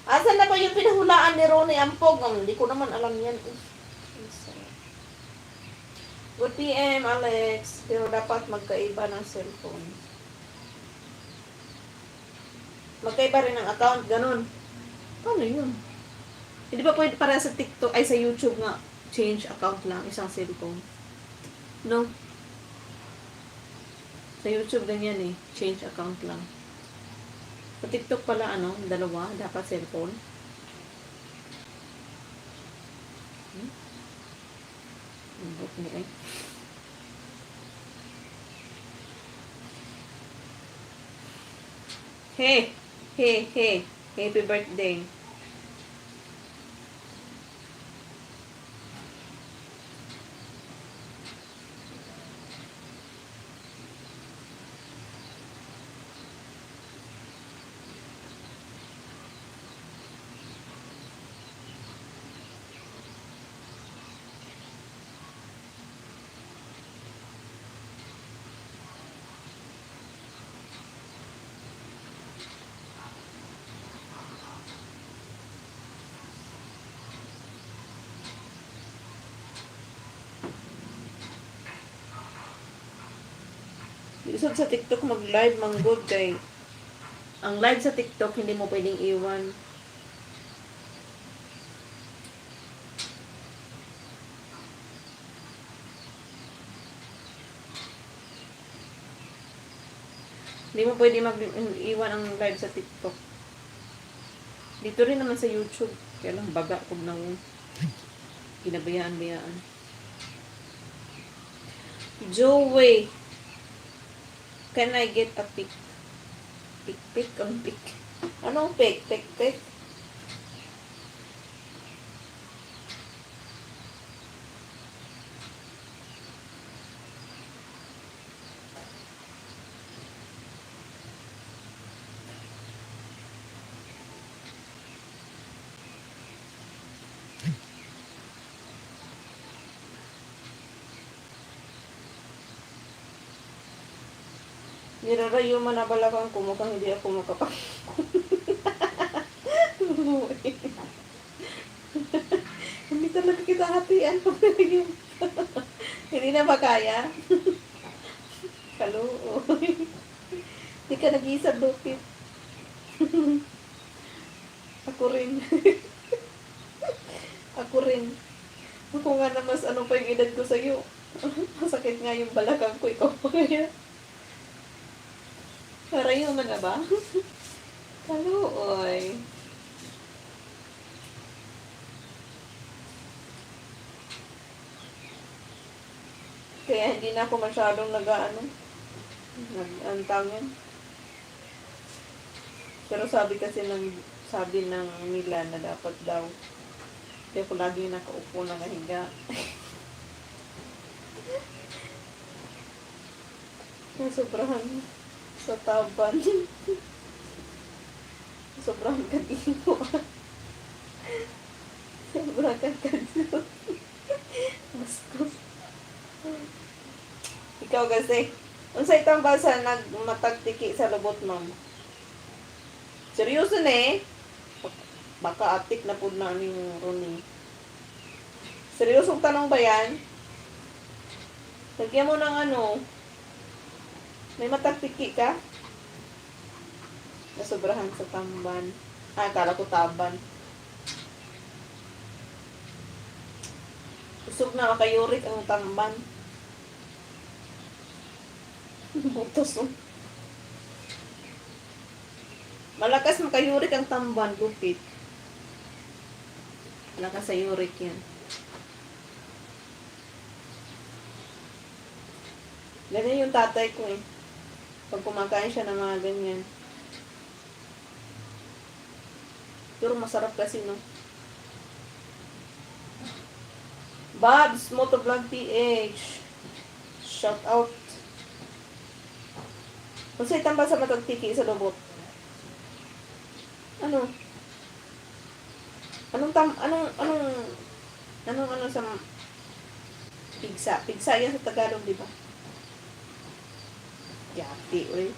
Asan na ba yung pinahulaan ni Ronnie Ampog? Hindi ko naman alam yan. Good PM, Alex. Pero dapat magkaiba ng cellphone. Magkaiba rin ng account, ganun. Paano yun? Hindi ba pwede para sa TikTok, ay sa YouTube nga, change account lang, isang cellphone? No? Sa YouTube ganyan eh, change account lang. Sa TikTok pala, dalawa, dapat cellphone. Okay. Hey, happy birthday. Isod sa TikTok mag-live good kay ang live sa TikTok hindi mo pwedeng iwan. Hindi mo pwedeng mag-iwan ang live sa TikTok. Dito rin naman sa YouTube. Kaya lang baga kung nang ginabayaan-bayaan. Joey, can I get a pic? Pic? Ang pic. Anong pic? Pic? Nirarayo man na balakang ko mukhang hindi ako makapag... Hindi talaga kita hatian. Hindi na ba kaya? Kaluo. Hindi ka nag-iisa, Lupit. Ako rin. Ako rin. Ako nga na mas ano pa yung edad ko sa'yo. Masakit nga yung balakang ko. Ikaw pa kaya. Karayo man na ba? Kaluoy. Kaya hindi na ako masyadong nag-antangin. Pero sabi ng nila na dapat daw. Kaya ko lagi nakaupo na nahiga. Sobrahan sa taban. Sobrang katino. Sobrang katino. Bastos. Ikaw kasi, unsay tambal sa nagmatagtiki sa lubot mo? Seryoso na eh. Baka atik na po na yung Ronnie. Seryosong tanong ba yan? Lagyan mo ng may matagtiki ka? Nasobrahan sa tamban. Akala ko taban. Usog na makayurik ang tamban. Butos oh. Malakas makayurik ang tamban, Lupit. Malakas sa yurik yan. Ganyan yung tatay ko eh. Pag kumakain siya ng mga ganyan. Pero masarap kasi, no? Babs, Motovlog PH. Shout out. Kung sa'y tambal sa matagtiki sa lubot. Ano? Anong sa pigsa? Pigsa yan sa Tagalog, di ba? Yati, uy.